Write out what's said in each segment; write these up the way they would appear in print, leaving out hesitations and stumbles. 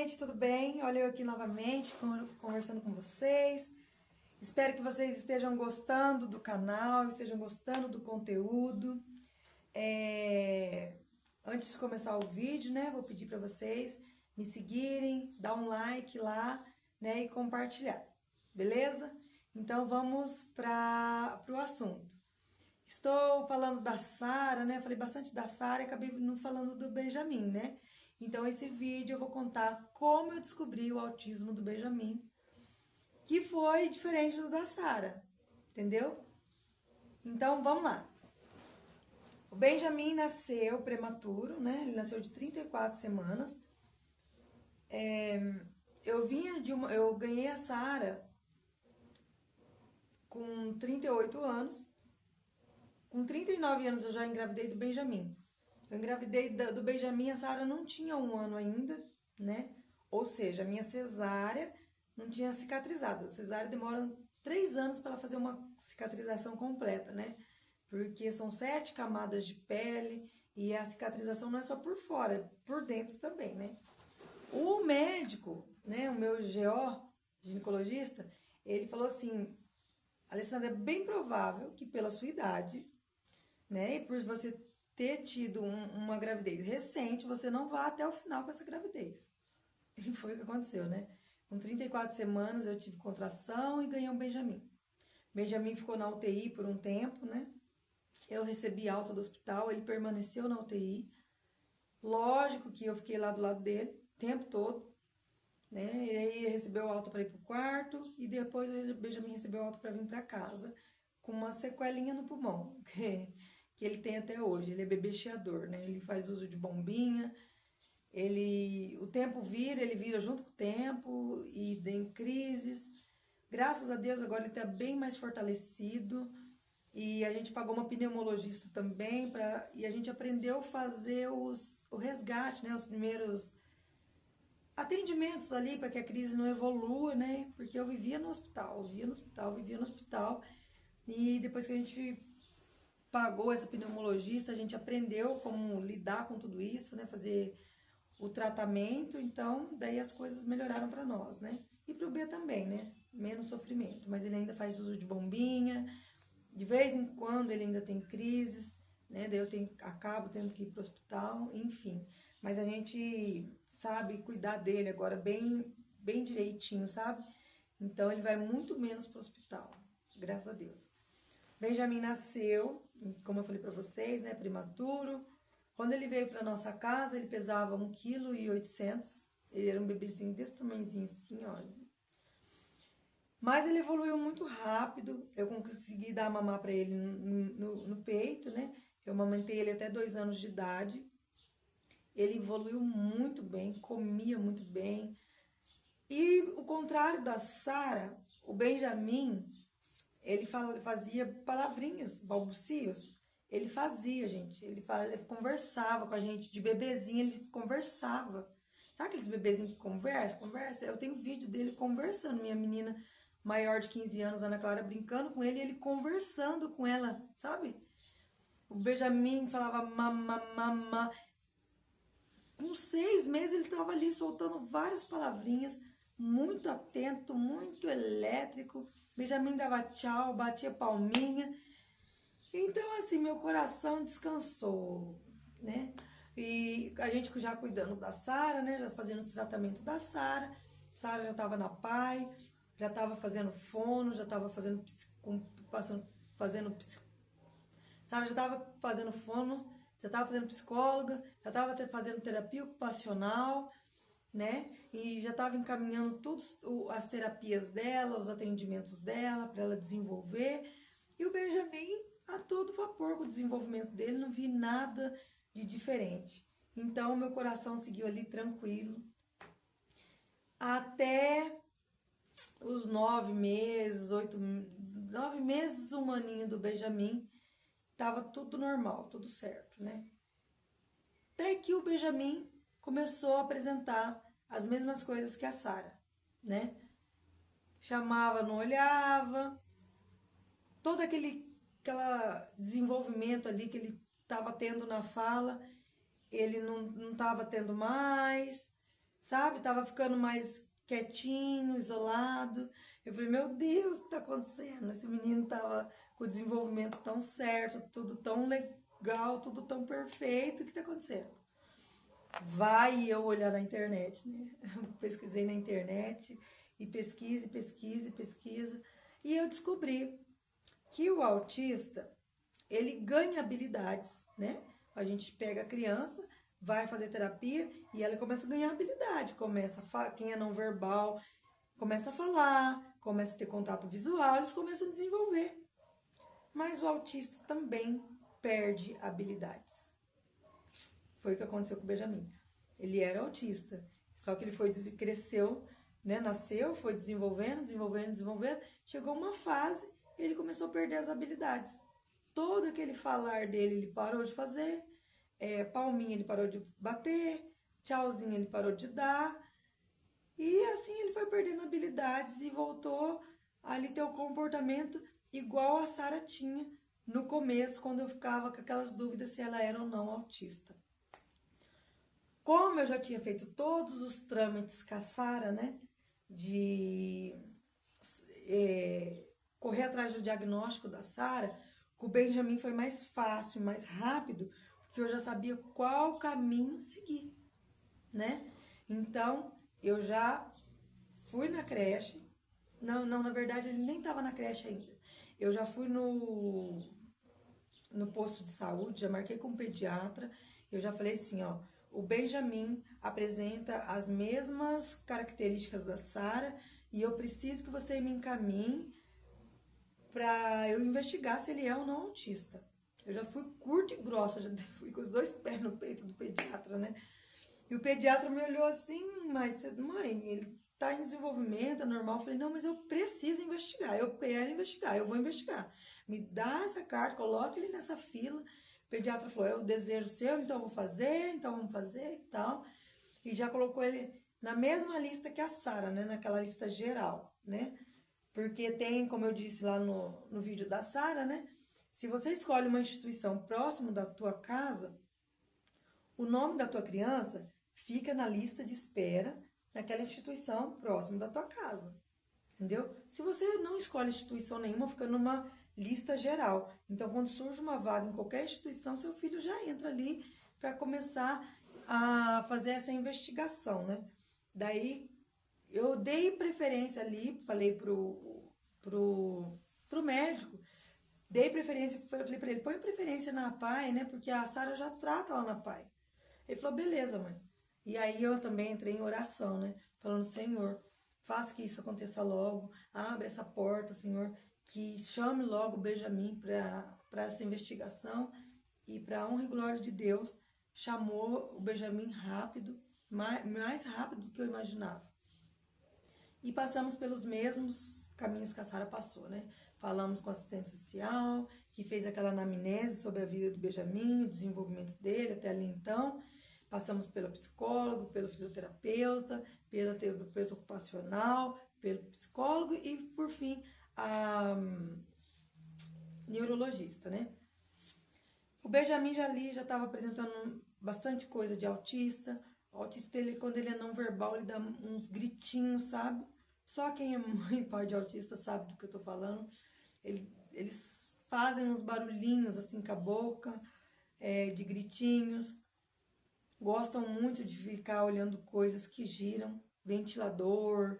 gente, tudo bem? Olha eu aqui novamente conversando com vocês. Espero que vocês estejam gostando do canal, estejam gostando do conteúdo. Antes de começar o vídeo, né, vou pedir para vocês me seguirem, dar um like lá, né, e compartilhar, beleza? Então vamos para o assunto. Estou falando da Sara, né? Falei bastante da Sara e acabei não falando do Benjamin, né? Então, esse vídeo eu vou contar como eu descobri o autismo do Benjamin, que foi diferente do da Sara, entendeu? Então, vamos lá. O Benjamin nasceu prematuro, né? Ele nasceu de 34 semanas. Eu ganhei a Sara com 38 anos. Com 39 anos eu já engravidei do Benjamin. Eu engravidei do Benjamin, a Sara não tinha 1 ano ainda, né? Ou seja, a minha cesárea não tinha cicatrizado. A cesárea demora 3 anos para ela fazer uma cicatrização completa, né? Porque são 7 camadas de pele e a cicatrização não é só por fora, é por dentro também, né? O médico, né, o meu GO, ginecologista, ele falou assim: Alessandra, é bem provável que pela sua idade, né, e por você ter tido uma gravidez recente, você não vá até o final com essa gravidez. E foi o que aconteceu, né? Com 34 semanas eu tive contração e ganhei um Benjamin. Benjamin ficou na UTI por um tempo, né? Eu recebi alta do hospital, ele permaneceu na UTI. Lógico que eu fiquei lá do lado dele o tempo todo, né? E aí ele recebeu alta para ir pro quarto e depois o Benjamin recebeu alta para vir para casa com uma sequelinha no pulmão, que ele tem até hoje. Ele é bebê chiador, né? Ele faz uso de bombinha. O tempo vira, ele vira junto com o tempo e tem crises. Graças a Deus agora ele está bem mais fortalecido e a gente pagou uma pneumologista também e a gente aprendeu a fazer o resgate, né? Os primeiros atendimentos ali para que a crise não evolua, né? Porque eu vivia no hospital e depois que a gente pagou essa pneumologista, a gente aprendeu como lidar com tudo isso, né? Fazer o tratamento, então daí as coisas melhoraram para nós, né? E para o B também, né? Menos sofrimento, mas ele ainda faz uso de bombinha, de vez em quando ele ainda tem crises, né? Daí acabo tendo que ir para o hospital, enfim. Mas a gente sabe cuidar dele agora bem direitinho, sabe? Então ele vai muito menos para o hospital, graças a Deus. Benjamin nasceu, como eu falei para vocês, né? Prematuro. Quando ele veio para nossa casa, ele pesava 1,8 kg. Ele era um bebezinho desse tamanhozinho assim, ó. Mas ele evoluiu muito rápido. Eu consegui dar mamar para ele no peito, né? Eu amamentei ele até 2 anos de idade. Ele evoluiu muito bem, comia muito bem. E o contrário da Sara, o Benjamin, ele fazia palavrinhas, balbucios. Ele fazia, gente. Ele conversava com a gente. De bebezinho, ele conversava. Sabe aqueles bebezinhos que conversam? Conversa. Eu tenho vídeo dele conversando. Minha menina maior de 15 anos, Ana Clara, brincando com ele e ele conversando com ela, sabe? O Benjamin falava mamá, mamá. Com 6 meses, ele estava ali soltando várias palavrinhas. Muito atento, muito elétrico. Benjamin dava tchau, batia palminha. Então, assim, meu coração descansou, né? E a gente já cuidando da Sara, né? Já fazendo os tratamentos da Sara. Sara já estava na PAI, já estava fazendo fono, já estava fazendo Sara já estava fazendo fono, já estava fazendo psicóloga, já estava fazendo terapia ocupacional, né? E já estava encaminhando todas as terapias dela, os atendimentos dela para ela desenvolver. E o Benjamin a todo vapor com o desenvolvimento dele, não vi nada de diferente. Então, meu coração seguiu ali tranquilo. Até os 9 meses, 9 meses, 1 aninho do Benjamin, tava tudo normal, tudo certo, né? Até que o Benjamin começou a apresentar as mesmas coisas que a Sara, né? Chamava, não olhava, todo aquele desenvolvimento ali que ele estava tendo na fala, ele não estava tendo mais, sabe? Tava ficando mais quietinho, isolado. Eu falei, meu Deus, o que tá acontecendo? Esse menino tava com o desenvolvimento tão certo, tudo tão legal, tudo tão perfeito, o que tá acontecendo? Vai eu olhar na internet, né? Eu pesquisei na internet e pesquisa. E eu descobri que o autista, ele ganha habilidades, né? A gente pega a criança, vai fazer terapia e ela começa a ganhar habilidade, quem é não verbal, começa a falar, começa a ter contato visual, eles começam a desenvolver. Mas o autista também perde habilidades. Foi o que aconteceu com o Benjamin. Ele era autista, só que ele cresceu, né? Nasceu, foi desenvolvendo, chegou uma fase, ele começou a perder as habilidades. Todo aquele falar dele, ele parou de fazer, palminha ele parou de bater, tchauzinho ele parou de dar, e assim ele foi perdendo habilidades e voltou a ali ter o comportamento igual a Sara tinha no começo, quando eu ficava com aquelas dúvidas se ela era ou não autista. Como eu já tinha feito todos os trâmites com a Sara, né, de correr atrás do diagnóstico da Sara, com o Benjamin foi mais fácil, mais rápido, porque eu já sabia qual caminho seguir, né? Então, eu já fui na creche. Não, na verdade, ele nem estava na creche ainda. Eu já fui no posto de saúde, já marquei com o pediatra. Eu já falei assim, ó, o Benjamin apresenta as mesmas características da Sara e eu preciso que você me encaminhe para eu investigar se ele é ou não autista. Eu já fui curta e grossa, já fui com os 2 pés no peito do pediatra, né? E o pediatra me olhou assim, mas, mãe, ele tá em desenvolvimento, é normal. Eu falei, não, mas eu preciso investigar, eu quero investigar, eu vou investigar. Me dá essa carta, coloca ele nessa fila. O pediatra falou, é o desejo seu, então eu vou fazer, então vamos fazer e tal. E já colocou ele na mesma lista que a Sara, né? Naquela lista geral, né? Porque tem, como eu disse lá no vídeo da Sara, né? Se você escolhe uma instituição próximo da tua casa, o nome da tua criança fica na lista de espera naquela instituição próximo da tua casa, entendeu? Se você não escolhe instituição nenhuma, fica numa lista geral. Então, quando surge uma vaga em qualquer instituição, seu filho já entra ali para começar a fazer essa investigação, né? Daí, eu dei preferência ali, falei pro médico, dei preferência, falei para ele, põe preferência na PAI, né? Porque a Sara já trata lá na PAI. Ele falou, beleza, mãe. E aí eu também entrei em oração, né? Falando, Senhor, faça que isso aconteça logo, abre essa porta, Senhor, que chame logo o Benjamin para essa investigação. E para a honra e glória de Deus, chamou o Benjamin rápido, mais rápido do que eu imaginava. E passamos pelos mesmos caminhos que a Sara passou, né? Falamos com o assistente social, que fez aquela anamnese sobre a vida do Benjamin, o desenvolvimento dele até ali então. Passamos pelo psicólogo, pelo fisioterapeuta, pelo terapeuta ocupacional, pelo psicólogo e, por fim, a neurologista, né? O Benjamin já estava apresentando bastante coisa de autista. O autista, quando ele é não verbal, ele dá uns gritinhos, sabe? Só quem é mãe e pai de autista sabe do que eu tô falando. Eles fazem uns barulhinhos assim com a boca, de gritinhos. Gostam muito de ficar olhando coisas que giram, ventilador,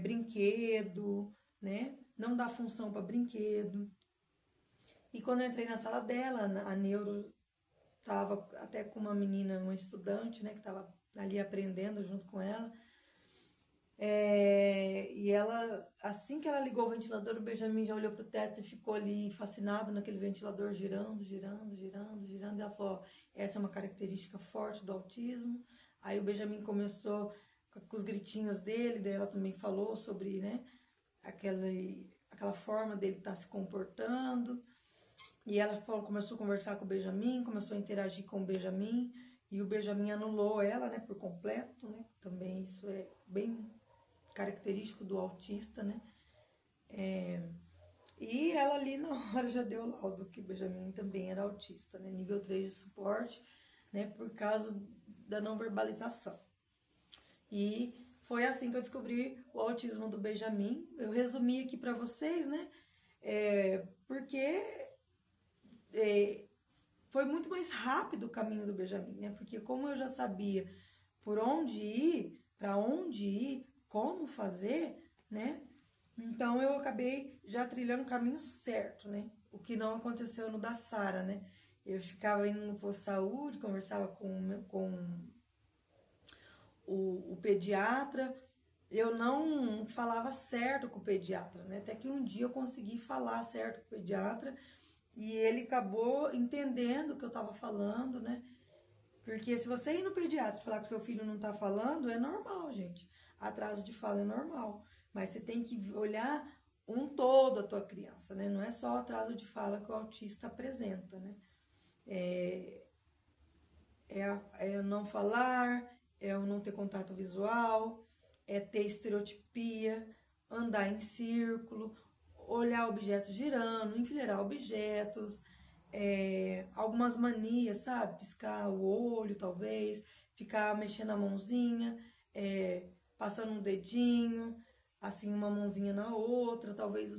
brinquedo, né? Não dá função para brinquedo. E quando eu entrei na sala dela, a neuro estava até com uma menina, uma estudante, né? Que estava ali aprendendo junto com ela. E ela, assim que ela ligou o ventilador, o Benjamin já olhou pro teto e ficou ali fascinado naquele ventilador girando. E ela falou, essa é uma característica forte do autismo. Aí o Benjamin começou com os gritinhos dele, daí ela também falou sobre, né, aquela forma dele estar se comportando. E ela começou a conversar com o Benjamin, começou a interagir com o Benjamin, e o Benjamin anulou ela, né, por completo, né? Também isso é bem característico do autista, né? E ela ali na hora já deu o laudo que o Benjamin também era autista, né? Nível 3 de suporte, né? Por causa da não verbalização. E foi assim que eu descobri o autismo do Benjamin. Eu resumi aqui para vocês, né? Porque foi muito mais rápido o caminho do Benjamin, né? Porque como eu já sabia por onde ir, para onde ir, como fazer, né? Então eu acabei já trilhando o caminho certo, né? O que não aconteceu no da Sara, né? Eu ficava indo no posto de saúde, conversava com o pediatra, eu não falava certo com o pediatra, né? Até que um dia eu consegui falar certo com o pediatra e ele acabou entendendo o que eu estava falando, né? Porque se você ir no pediatra e falar que seu filho não está falando, é normal, gente. Atraso de fala é normal. Mas você tem que olhar um todo a tua criança, né? Não é só o atraso de fala que o autista apresenta, né? É não falar, é o não ter contato visual, é ter estereotipia, andar em círculo, olhar objetos girando, enfileirar objetos, algumas manias, sabe? Piscar o olho, talvez, ficar mexendo a mãozinha, passando um dedinho, assim, uma mãozinha na outra, talvez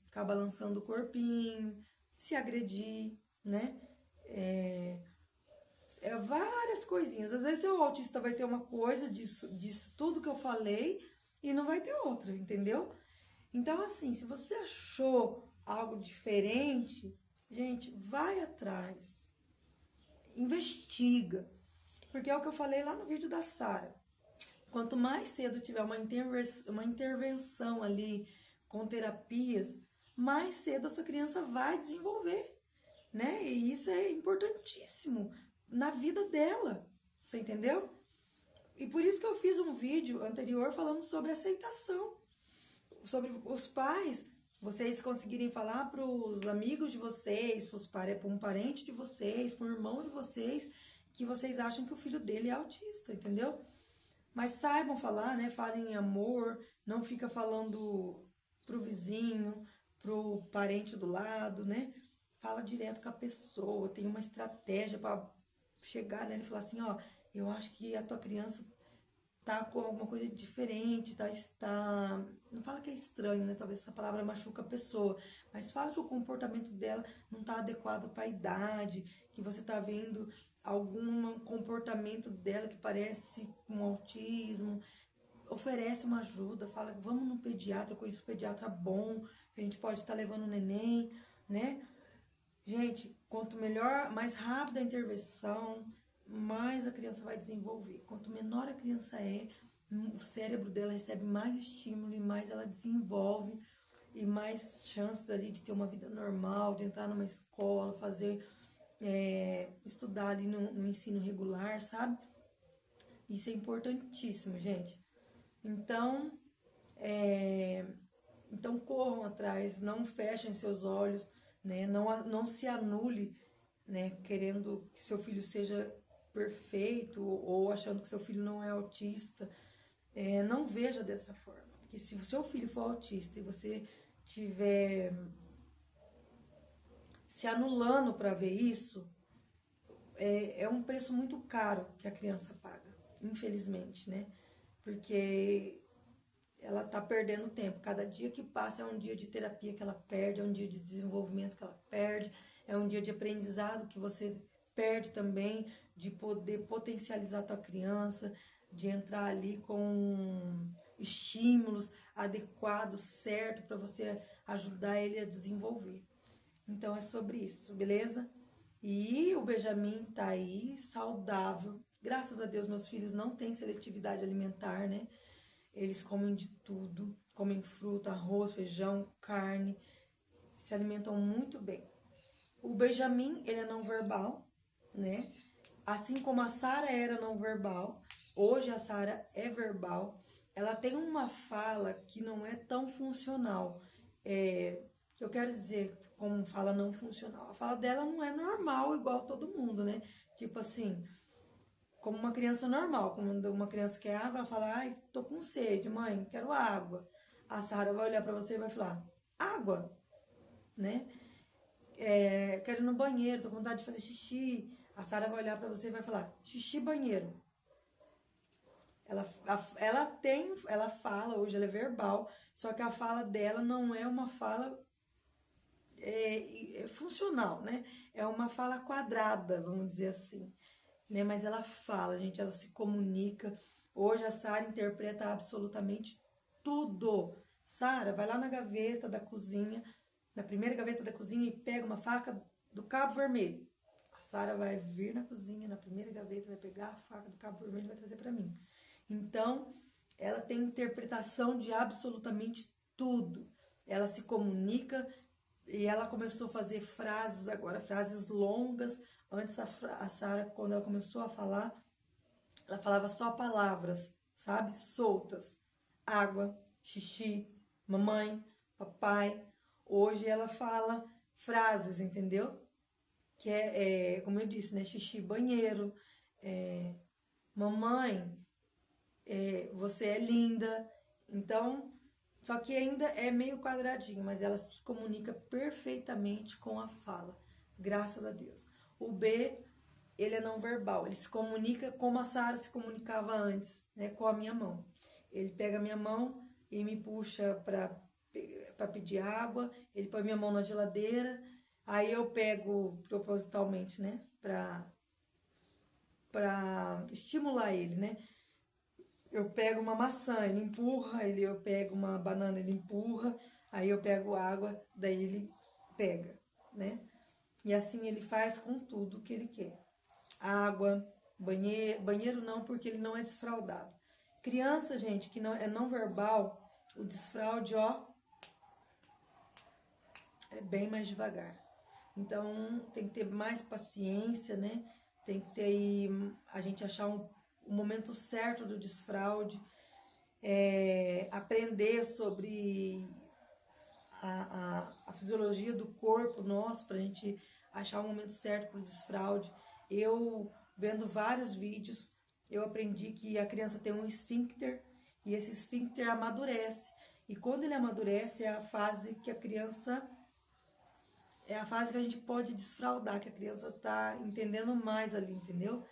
ficar balançando o corpinho, se agredir, né? Várias coisinhas. Às vezes o autista vai ter uma coisa disso tudo que eu falei e não vai ter outra, entendeu? Então, assim, se você achou algo diferente, gente, vai atrás, investiga, porque é o que eu falei lá no vídeo da Sara. Quanto mais cedo tiver uma intervenção ali com terapias, mais cedo a sua criança vai desenvolver, né? E isso é importantíssimo na vida dela, você entendeu? E por isso que eu fiz um vídeo anterior falando sobre aceitação, sobre os pais, vocês conseguirem falar para os amigos de vocês, para um parente de vocês, para um irmão de vocês, que vocês acham que o filho dele é autista, entendeu? Mas saibam falar, né? Falem em amor, não fica falando pro vizinho, pro parente do lado, né? Fala direto com a pessoa, tem uma estratégia para chegar nela e falar assim, ó, eu acho que a tua criança tá com alguma coisa diferente, não fala que é estranho, né? Talvez essa palavra machuca a pessoa, mas fala que o comportamento dela não tá adequado para a idade, que você tá vendo algum comportamento dela que parece um autismo. Oferece uma ajuda, fala, vamos no pediatra, eu conheço um pediatra bom, a gente pode estar levando o neném, né? Gente, quanto melhor, mais rápida a intervenção, mais a criança vai desenvolver. Quanto menor a criança é, o cérebro dela recebe mais estímulo e mais ela desenvolve e mais chances ali de ter uma vida normal, de entrar numa escola, estudar ali no ensino regular, sabe? Isso é importantíssimo, gente. Então, então corram atrás, não fechem seus olhos, né? Não se anule, né? Querendo que seu filho seja perfeito ou achando que seu filho não é autista. Não veja dessa forma, porque se o seu filho for autista e você tiver se anulando para ver isso, é um preço muito caro que a criança paga, infelizmente, né? Porque ela tá perdendo tempo. Cada dia que passa é um dia de terapia que ela perde, é um dia de desenvolvimento que ela perde, é um dia de aprendizado que você perde também, de poder potencializar a tua criança, de entrar ali com estímulos adequados, certo, para você ajudar ele a desenvolver. Então é sobre isso, beleza? E o Benjamin tá aí, saudável. Graças a Deus, meus filhos não têm seletividade alimentar, né? Eles comem de tudo, comem fruta, arroz, feijão, carne, se alimentam muito bem. O Benjamin, ele é não verbal, né? Assim como a Sara era não verbal, hoje a Sara é verbal. Ela tem uma fala que não é tão funcional. Eu quero dizer, como fala não funcional. A fala dela não é normal igual todo mundo, né? Tipo assim, como uma criança normal, quando uma criança quer água, ela fala, ai, tô com sede, mãe, quero água. A Sara vai olhar para você e vai falar, água, né? Quero ir no banheiro, tô com vontade de fazer xixi. A Sara vai olhar para você e vai falar, xixi, banheiro. Ela fala, hoje ela é verbal, só que a fala dela não é uma fala funcional, né? É uma fala quadrada, vamos dizer assim, né? Mas ela fala, gente, ela se comunica. Hoje a Sara interpreta absolutamente tudo. Sara, vai lá na gaveta da cozinha, na primeira gaveta da cozinha e pega uma faca do cabo vermelho. A Sara vai vir na cozinha, na primeira gaveta, vai pegar a faca do cabo vermelho e vai trazer para mim. Então, ela tem interpretação de absolutamente tudo. Ela se comunica e ela começou a fazer frases agora, frases longas. Antes a Sara, quando ela começou a falar, ela falava só palavras, sabe? Soltas. Água, xixi, mamãe, papai. Hoje ela fala frases, entendeu? Que como eu disse, né? Xixi, banheiro. Mamãe, você é linda. Então, só que ainda é meio quadradinho, mas ela se comunica perfeitamente com a fala, graças a Deus. O B, ele é não verbal, ele se comunica como a Sara se comunicava antes, né, com a minha mão. Ele pega a minha mão e me puxa para pedir água, ele põe minha mão na geladeira, aí eu pego propositalmente, né, para estimular ele, né? Eu pego uma maçã, ele empurra, eu pego uma banana, ele empurra, aí eu pego água, daí ele pega, né? E assim ele faz com tudo que ele quer. Água, banheiro não, porque ele não é desfraudado. Criança, gente, que não verbal, o desfraude, ó, é bem mais devagar. Então, tem que ter mais paciência, né? Tem que ter a gente achar o momento certo do desfraude, aprender sobre a fisiologia do corpo nosso, para a gente achar o momento certo para o desfraude. Eu, vendo vários vídeos, eu aprendi que a criança tem um esfíncter, e esse esfíncter amadurece. E quando ele amadurece, é a fase que a criança... É a fase que a gente pode desfraudar, que a criança tá entendendo mais ali, entendeu?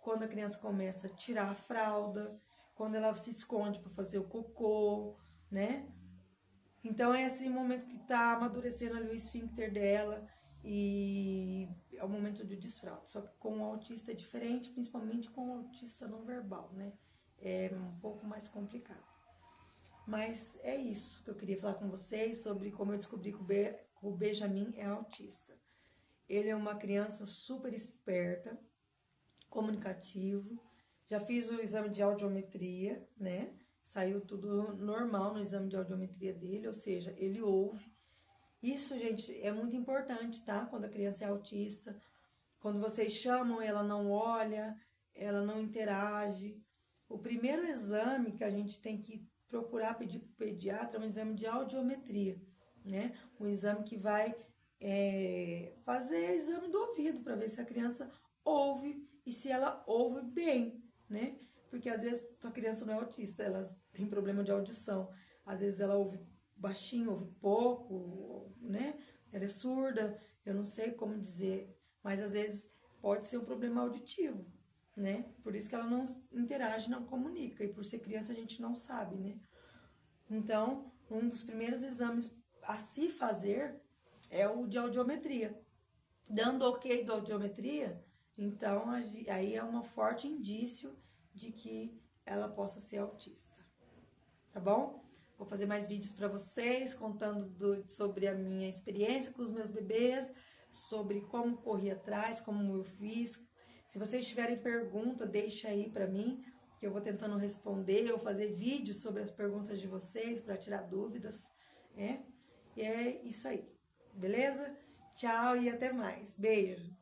Quando a criança começa a tirar a fralda, quando ela se esconde para fazer o cocô, né? Então é esse momento que tá amadurecendo ali o esfíncter dela e é o momento de desfraude. Só que com o autista é diferente, principalmente com o autista não verbal, né? É um pouco mais complicado. Mas é isso que eu queria falar com vocês sobre como eu descobri que o Benjamin é autista. Ele é uma criança super esperta, comunicativo. Já fiz o exame de audiometria, né? Saiu tudo normal no exame de audiometria dele, ou seja, ele ouve. Isso, gente, é muito importante, tá? Quando a criança é autista. Quando vocês chamam, ela não olha, ela não interage. O primeiro exame que a gente tem que procurar pedir para o pediatra é um exame de audiometria, né? Um exame que vai fazer exame do ouvido para ver se a criança ouve e se ela ouve bem, né? Porque às vezes a criança não é autista, ela tem problema de audição. Às vezes ela ouve baixinho, ouve pouco, né? Ela é surda, eu não sei como dizer, mas às vezes pode ser um problema auditivo, né? Por isso que ela não interage, não comunica. E por ser criança a gente não sabe, né? Então, um dos primeiros exames a se fazer é o de audiometria. Dando ok da audiometria, então aí é um forte indício de que ela possa ser autista. Tá bom? Vou fazer mais vídeos para vocês contando sobre a minha experiência com os meus bebês, sobre como corri atrás, como eu fiz. Se vocês tiverem pergunta, deixa aí para mim, que eu vou tentando responder ou fazer vídeos sobre as perguntas de vocês para tirar dúvidas, né? E é isso aí, beleza? Tchau e até mais. Beijo!